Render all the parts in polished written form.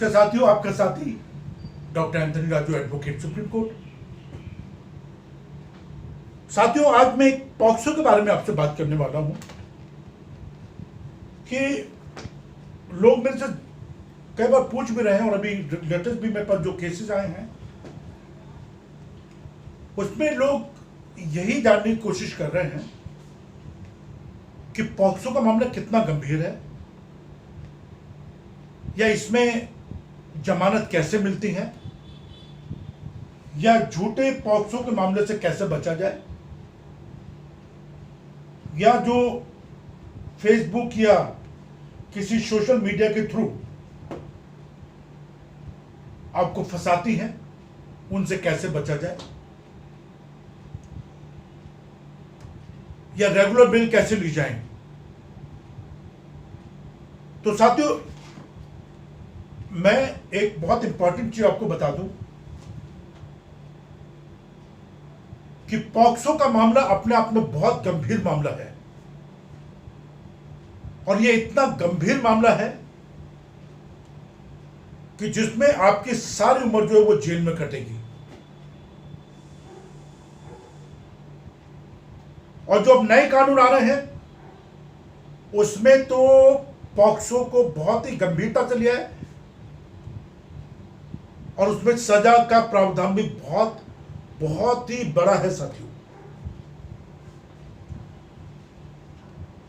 नमस्कार साथियों, आपका साथी doctor Anthony Raju, advocate, supreme court. साथियों, आज मैं एक पॉक्सो के बारे में आपसे बात करने वाला हूं कि लोग मेरे से कई बार पूछ भी रहे हैं और अभी लेटेस्ट भी मेरे पास जो केसेस आए हैं उसमें लोग यही जानने की कोशिश कर रहे हैं कि पॉक्सो का मामला कितना गंभीर है या इसमें जमानत कैसे मिलती है या झूठे पॉक्सो के मामले से कैसे बचा जाए, या जो फेसबुक या किसी सोशल मीडिया के थ्रू आपको फंसाती हैं उनसे कैसे बचा जाए, या रेगुलर बिल कैसे ली जाए। तो साथियों, मैं एक बहुत इंपॉर्टेंट चीज आपको बता दूं कि पॉक्सो का मामला अपने आप में बहुत गंभीर मामला है और यह इतना गंभीर मामला है कि जिसमें आपकी सारी उम्र जो है वो जेल में कटेगी। और जो अब नए कानून आ रहे हैं उसमें तो पॉक्सो को बहुत ही गंभीरता से लिया है और उसमें सजा का प्रावधान भी बहुत बहुत ही बड़ा है साथियों।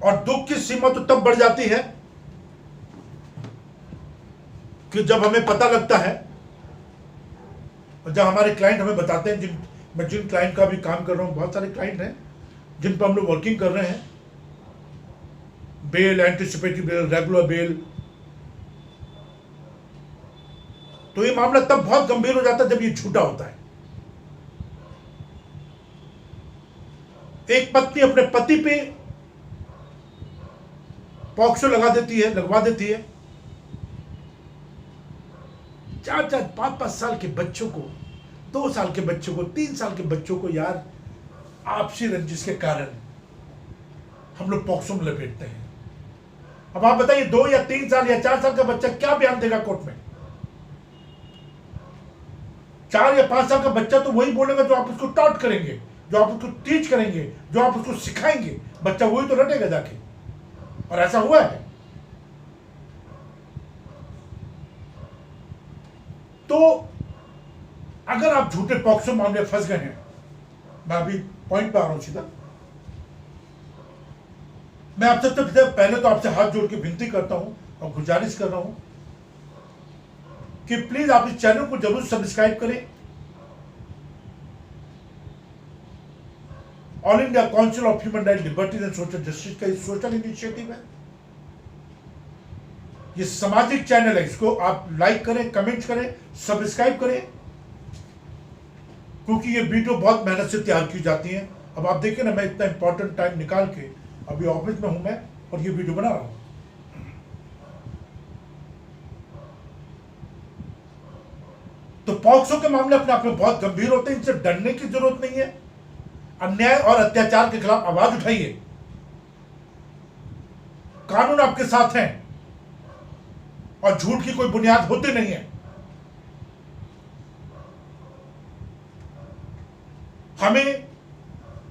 और दुख की सीमा तो तब बढ़ जाती है कि जब हमें पता लगता है और जब हमारे क्लाइंट हमें बताते हैं, मैं जिन क्लाइंट का भी काम कर रहा हूं, बहुत सारे क्लाइंट हैं जिन पर हम लोग वर्किंग कर रहे हैं, bell, anticipatory bell, regular bell, तो ये मामला तब बहुत गंभीर हो जाता है जब ये झूठा होता है। एक पत्नी अपने पति पे पॉक्सो लगवा देती है। 4-4, 5-5 साल के बच्चों को, 2 साल के बच्चों को, 3 साल के बच्चों को यार आपसी रंजिश के कारण हम लोग पॉक्सो में लपेटते हैं। अब आप बताइए, 2 या 3 साल या 4 साल का बच्चा क्या बयान देगा कोर्ट में? 4 या 5 साल का बच्चा तो वही बोलेगा जो आप उसको टॉट करेंगे, जो आप उसको टीच करेंगे, जो आप उसको सिखाएंगे, बच्चा वही तो रटेगा जाके। और ऐसा हुआ है। तो अगर आप झूठे पॉक्सो मामले फंस गए हैं, मैं अभी पॉइंट पे आ रहा हूं सीधा। मैं आपसे सबसे पहले तो आपसे हाथ जोड़ के विनती करता हूं और गुजारिश कर रहा हूं कि प्लीज आप इस चैनल को जरूर सब्सक्राइब करें। All India council of human right, liberties and social justice का सोशल इनिशिएटिव है। ये सामाजिक चैनल है, इसको आप लाइक करें, कमेंट करें, सब्सक्राइब करें, क्योंकि ये वीडियो बहुत मेहनत से तैयार की जाती है। अब आप देखिए ना, मैं इतना इंपॉर्टेंट टाइम निकाल के अभी ऑफिस में हूं मैं और ये वीडियो बना रहा हूं। तो पॉक्सो के मामले अपने आप में बहुत गंभीर होते हैं, इनसे डरने की जरूरत नहीं है। अन्याय और अत्याचार के खिलाफ आवाज उठाइए। कानून आपके साथ है और झूठ की कोई बुनियाद होती नहीं है। हमें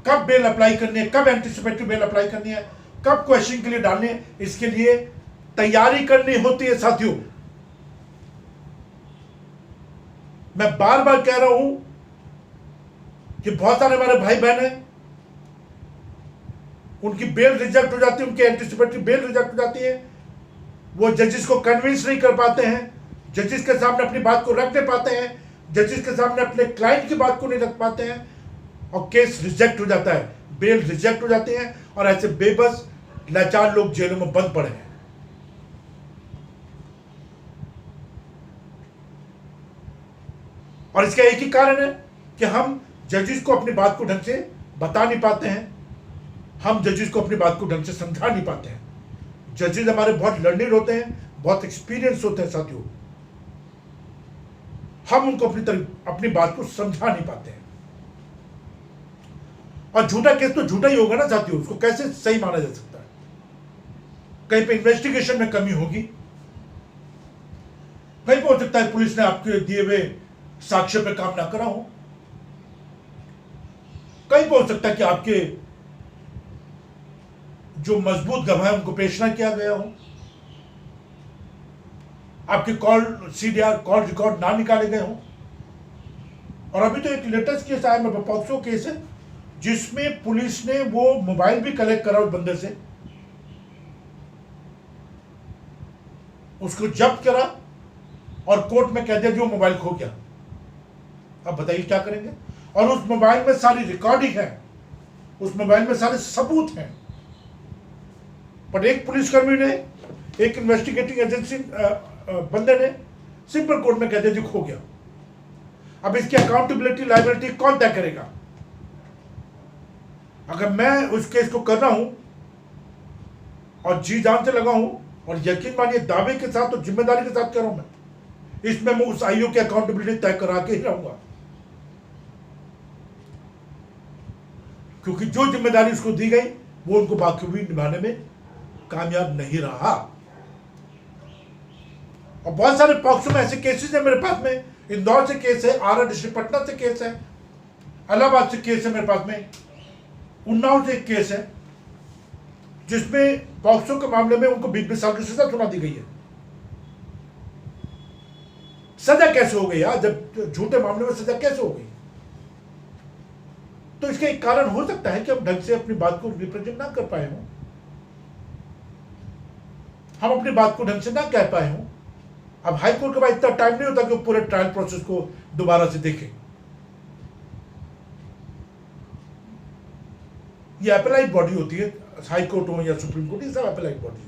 कब बेल अप्लाई करनी है, कब एंटीसिपेटरी बेल अप्लाई करनी है, कब क्वेश्चन के लिए डालनी है, इसके लिए तैयारी करनी होती है साथियों। मैं बार बार कह रहा हूं कि बहुत सारे हमारे भाई बहन हैं, उनकी बेल रिजेक्ट हो जाती है, उनकी एंटीसिपेटरी बेल रिजेक्ट हो जाती है। वो जजेस को कन्विंस नहीं कर पाते हैं, जजेस के सामने अपनी बात को रख नहीं पाते हैं, जजेस के सामने अपने क्लाइंट की बात को नहीं रख पाते हैं और केस रिजेक्ट हो जाता है, बेल रिजेक्ट हो जाती है और ऐसे बेबस लाचार लोग जेलों में बंद पड़े हैं। और इसका एक ही कारण है कि हम जजेस को अपनी बात को ढंग से बता नहीं पाते हैं, हम जजेस को अपनी बात को ढंग से समझा नहीं पाते हैं। जजेस हमारे बहुत लर्निंग होते हैं, बहुत एक्सपीरियंस होते हैं साथियों, हम उनको अपनी बात को समझा नहीं पाते हैं। और झूठा केस तो झूठा ही होगा ना साथियों, उसको कैसे सही माना जा सकता है? कहीं पे इन्वेस्टिगेशन में कमी होगी, कहीं पे हो सकता है पुलिस ने आपके दिए हुए साक्ष्य पे काम ना करा हो, कहीं पे हो सकता है कि आपके जो मजबूत गवाह है उनको पेश ना किया गया हो, आपके कॉल सीडीआर कॉल रिकॉर्ड ना निकाले गए हो। और अभी तो एक लेटेस्ट केस आया मेरे पॉक्सो केस है जिसमें पुलिस ने वो मोबाइल भी कलेक्ट करा उस बंदे से, उसको जब्त करा और कोर्ट में कह दिया जो मोबाइल खो गया। अब बताइए क्या करेंगे। और उस मोबाइल में सारी रिकॉर्डिंग है, उस मोबाइल में सारे सबूत हैं, पर एक पुलिसकर्मी ने, एक इन्वेस्टिगेटिंग एजेंसी बंदे ने सिंपल कोर्ट में कह दिया जो खो गया। अब इसकी अकाउंटेबिलिटी लायबिलिटी कौन तय करेगा? अगर मैं उस केस को कर रहा हूं और जी जान से लगा हूं और यकीन मानिए दावे के साथ और जिम्मेदारी के साथ कर रहा हूं, मैं इसमें मैं उस आईओ की अकाउंटेबिलिटी तय करा के ही रहूंगा, क्योंकि जो जिम्मेदारी उसको दी गई वो उनको बाखूबी निभाने में कामयाब नहीं रहा। और बहुत सारे पॉक्सो में ऐसे केसेस है मेरे पास में, इंदौर से केस है, आरा डिस्ट्रिक्ट पटना से केस है, इलाहाबाद से केस है मेरे पास में, उन्नाव से एक केस है जिसमें पॉक्सो के मामले में उनको 20-20 साल की सजा सुना दी गई है। सजा कैसे हो गई यार? जब झूठे मामले में सजा कैसे हो गई? तो इसका एक कारण हो सकता है कि हम ढंग से अपनी बात को रिप्रेजेंट ना कर पाए हों, हम अपनी बात को ढंग से ना कह पाए हों। अब हाई कोर्ट के बाद इतना टाइम नहीं होता कि वो पूरे ट्रायल प्रोसेस को दोबारा से देखें। ये अपेलाइट बॉडी होती है, हाई कोर्ट हो या सुप्रीम कोर्ट, ये सब अपेलाइट बॉडी है,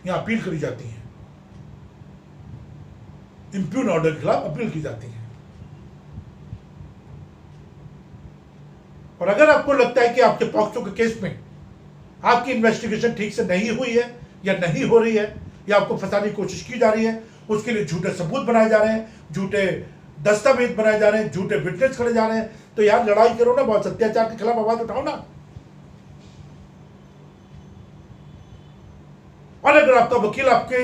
यहाँ अपील करी जाती है, इंप्यून ऑर्डर के खिलाफ अपील की जाती है। और अगर आपको लगता है कि आपके पॉक्सो के केस में आपकी इन्वेस्टिगेशन ठीक से नहीं हुई है या नहीं हो रही है या आपको फंसाने की कोशिश की जा रही है, उसके लिए झूठे सबूत बनाए जा रहे हैं, झूठे दस्तावेज बनाए जा रहे हैं, झूठे विटनेस खड़े जा रहे हैं, तो यार लड़ाई करो ना, बहुत अत्याचार के खिलाफ आवाज उठाओ ना। और अगर आपका वकील आपके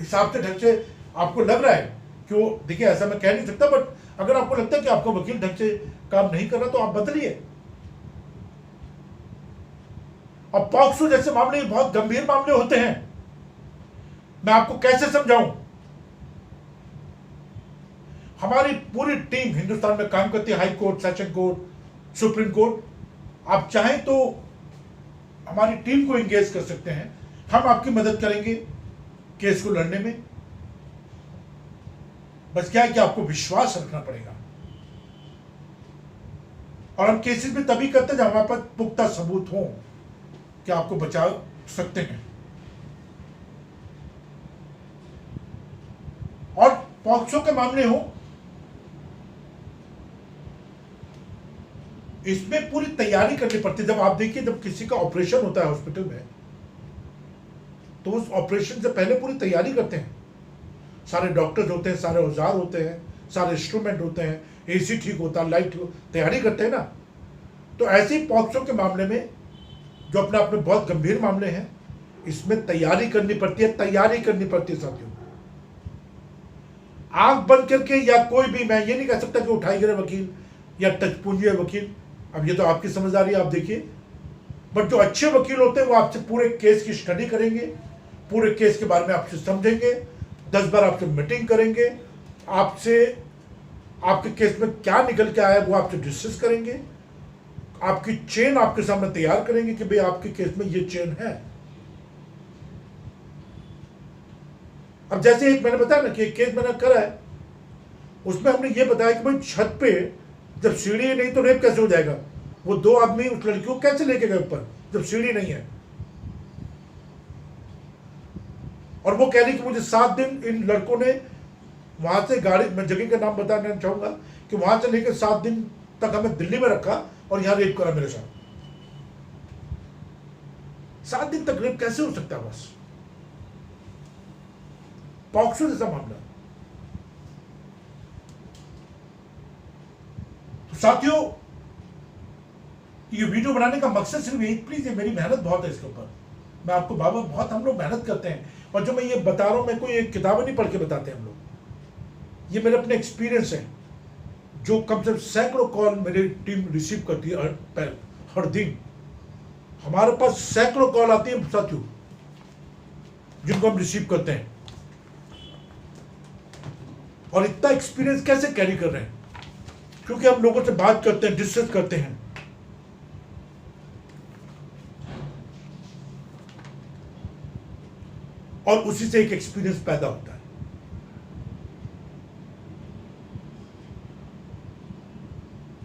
हिसाब से ढंग से आपको लग रहा है कि वो, देखिए ऐसा मैं कह नहीं सकता, बट अगर आपको लगता है कि आपका वकील ढंग से काम नहीं कर रहा तो आप बदलिए। और पॉक्सो जैसे मामले बहुत गंभीर मामले होते हैं, मैं आपको कैसे समझाऊं? हमारी पूरी टीम हिंदुस्तान में काम करती है, high court, session court, supreme court. आप चाहें तो हमारी टीम को एंगेज कर सकते हैं, हम आपकी मदद करेंगे केस को लड़ने में। बस क्या है कि आपको विश्वास रखना पड़ेगा। और हम केसेस में तभी करते हैं जब हमारे पास पुख्ता सबूत हो कि आपको बचा सकते हैं। और पॉक्सो के मामले हो, इसमें पूरी तैयारी करनी पड़ती है। जब आप देखिए, जब किसी का ऑपरेशन होता है हॉस्पिटल में, तो उस ऑपरेशन से पहले पूरी तैयारी करते हैं। सारे डॉक्टर्स होते हैं, सारे औजार होते हैं, सारे इंस्ट्रूमेंट होते हैं, एसी ठीक होता है, लाइट तैयारी करते हैं ना। तो ऐसे ही पॉक्सो के मामले में, जो अपने आप में बहुत गंभीर मामले हैं, इसमें तैयारी करनी पड़ती है, तैयारी करनी पड़ती है साथियों। आंख बंद करके या कोई भी, मैं ये नहीं कह सकता कि उठाई गिरे वकील या टचपूंजी वकील, अब ये तो आपकी समझदारी, आप देखिए। बट जो अच्छे वकील होते हैं वो आपसे पूरे केस की स्टडी करेंगे, पूरे केस के बारे में आपसे समझेंगे, 10 बार आपसे मीटिंग करेंगे, आपसे आपके केस में क्या निकल के आया वो आपसे डिस्कस करेंगे, आपकी चेन आपके सामने तैयार करेंगे कि भाई आपके केस में ये चेन है। अब जैसे एक मैंने बताया ना कि एक केस मैंने करा है, उसमें हमने ये बताया कि भाई छत पे जब सीढ़ी नहीं तो रेप कैसे हो जाएगा? वो 2 आदमी उस लड़की को कैसे लेके गए ऊपर जब सीढ़ी नहीं है? और वो कह रही कि मुझे 7 दिन इन लड़कों ने वहां से गाड़ी, मैं जगह का नाम बताना चाहूंगा, कि वहां से लेकर 7 दिन तक हमें दिल्ली में रखा और यहां रेप करा मेरे साथ। 7 दिन तक रेप कैसे हो सकता है? बस पॉक्सो जैसा मामला। तो साथियों, ये वीडियो बनाने का मकसद सिर्फ यही, प्लीज, ये मेरी मेहनत बहुत है इसके ऊपर, मैं आपको बाबा बहुत हम लोग मेहनत करते हैं, और जो मैं ये बता रहा हूँ मैं कोई एक किताबें नहीं पढ़ के बताते हम लोग, ये मेरे अपने एक्सपीरियंस है। जो कम से कम सैकड़ों कॉल मेरी टीम रिसीव करती है हर दिन। हमारे पास सैकड़ों कॉल आती है साथियों, जिनको हम रिसीव करते हैं। और इतना एक्सपीरियंस कैसे कैरी कर रहे हैं? क्योंकि हम लोगों से बात करते हैं, डिस्कस करते हैं। और उसी से एक एक्सपीरियंस पैदा होता है।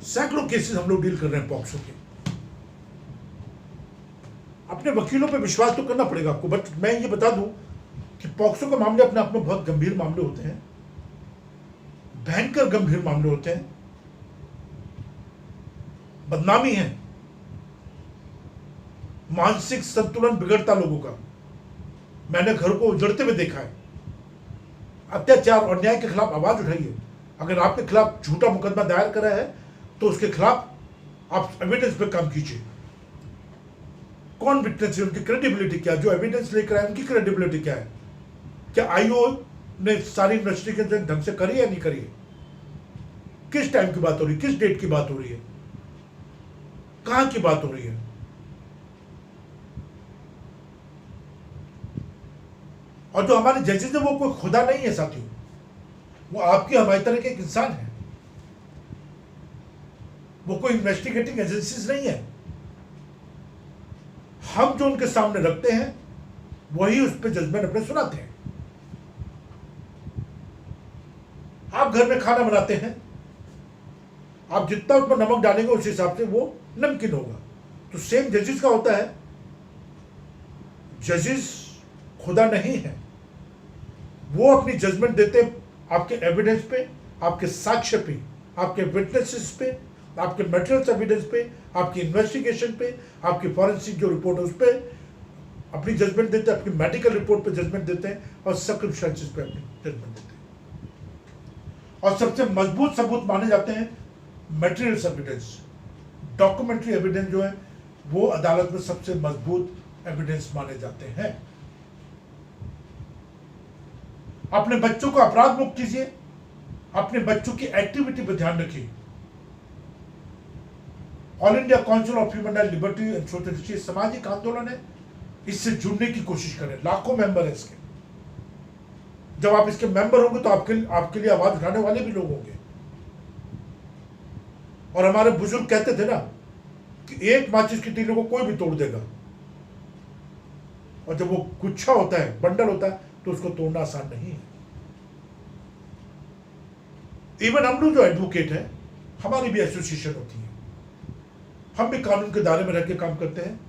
सैकड़ों केसेस हम लोग डील कर रहे हैं पॉक्सो के। अपने वकीलों पे विश्वास तो करना पड़ेगा आपको, बट मैं ये बता दूं कि पॉक्सो के मामले अपने आप में बहुत गंभीर मामले होते हैं, भयंकर गंभीर मामले होते हैं। बदनामी है, मानसिक संतुलन बिगड़ता लोगों का। मैंने घर को उजड़ते हुए देखा है। अत्याचार और अन्याय के खिलाफ आवाज उठाइए। अगर आपके खिलाफ झूठा मुकदमा दायर करा है तो उसके खिलाफ आप एविडेंस पे काम कीजिए। कौन विटनेस है, उनकी क्रेडिबिलिटी क्या है, जो एविडेंस लेकर आए उनकी क्रेडिबिलिटी क्या है, क्या आईओ ने सारी इन्वेस्टिगेशन ढंग से करी या नहीं करी है, किस टाइम की बात हो रही है, किस डेट की बात हो रही है, कहां की बात हो रही है। और जो हमारे जजेस है वो कोई खुदा नहीं है साथियों, वो आपकी हमारी तरह के एक इंसान है। वो कोई इन्वेस्टिगेटिंग एजेंसीज नहीं है। हम जो उनके सामने रखते हैं वही उस पर जजमेंट अपने सुनाते हैं। आप घर में खाना बनाते हैं, आप जितना उसमें नमक डालेंगे उस हिसाब से वो नमकीन होगा। तो सेम जजेस का होता है। जजेस खुदा नहीं है, वो अपनी जजमेंट देते आपके एविडेंस पे, आपके साक्ष्य पे, आपके विटनेसेस पे, आपके मटेरियल्स एविडेंस पे, आपकी इन्वेस्टिगेशन पे, आपकी फॉरेंसिक जो रिपोर्ट है उस पे अपनी जजमेंट देते हैं, आपकी मेडिकल रिपोर्ट पे जजमेंट देते हैं, और सर्कमस्टेंसेस पे अपनी जजमेंट देते हैं। और सबसे मजबूत सबूत माने जाते हैं मटेरियल्स एविडेंस। डॉक्यूमेंट्री एविडेंस जो है वो अदालत में सबसे मजबूत एविडेंस माने जाते हैं। अपने बच्चों को अपराध मुक्त कीजिए, अपने बच्चों की एक्टिविटी पर ध्यान रखिए। All India council of human right liberty and social justice सामाजिक आंदोलन है, इससे जुड़ने की कोशिश करें। लाखों मेंबर है इसके। जब आप इसके मेंबर होंगे तो आपके लिए आवाज उठाने वाले भी लोग होंगे। और हमारे बुजुर्ग कहते थे ना कि एक माचिस की तीलियों को कोई भी तोड़ देगा, और जब वो गुच्छा होता है, बंडल होता है, तो उसको तोड़ना आसान नहीं है। इवन हम लोग जो एडवोकेट हैं, हमारी भी एसोसिएशन होती है, हम भी कानून के दायरे में रह के काम करते हैं।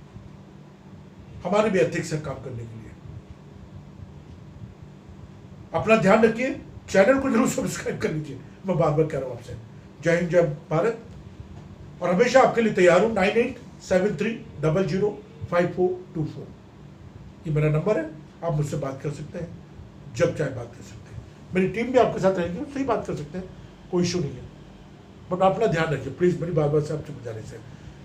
हमारे भी एथिक्स है काम करने के लिए। अपना ध्यान रखिए, चैनल को जरूर सब्सक्राइब कर लीजिए। मैं बार बार कह रहा हूं आपसे। जय हिंद, जय भारत। और हमेशा आपके लिए तैयार हूं। 9873005424 ये मेरा नंबर है। आप मुझसे बात कर सकते हैं, जब चाहे बात कर सकते हैं। मेरी टीम भी आपके साथ रहेगी, उससे ही बात कर सकते हैं, कोई इशू नहीं है। बट अपना ध्यान रखिए प्लीज़, मेरी बार बार से आपसे गुजारिश है,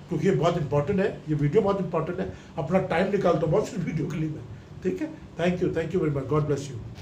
क्योंकि ये बहुत इंपॉर्टेंट है, ये वीडियो बहुत इंपॉर्टेंट है। अपना टाइम निकालता हूँ बहुत सी वीडियो के लिए मैं, ठीक है। Thank you very much. God bless you.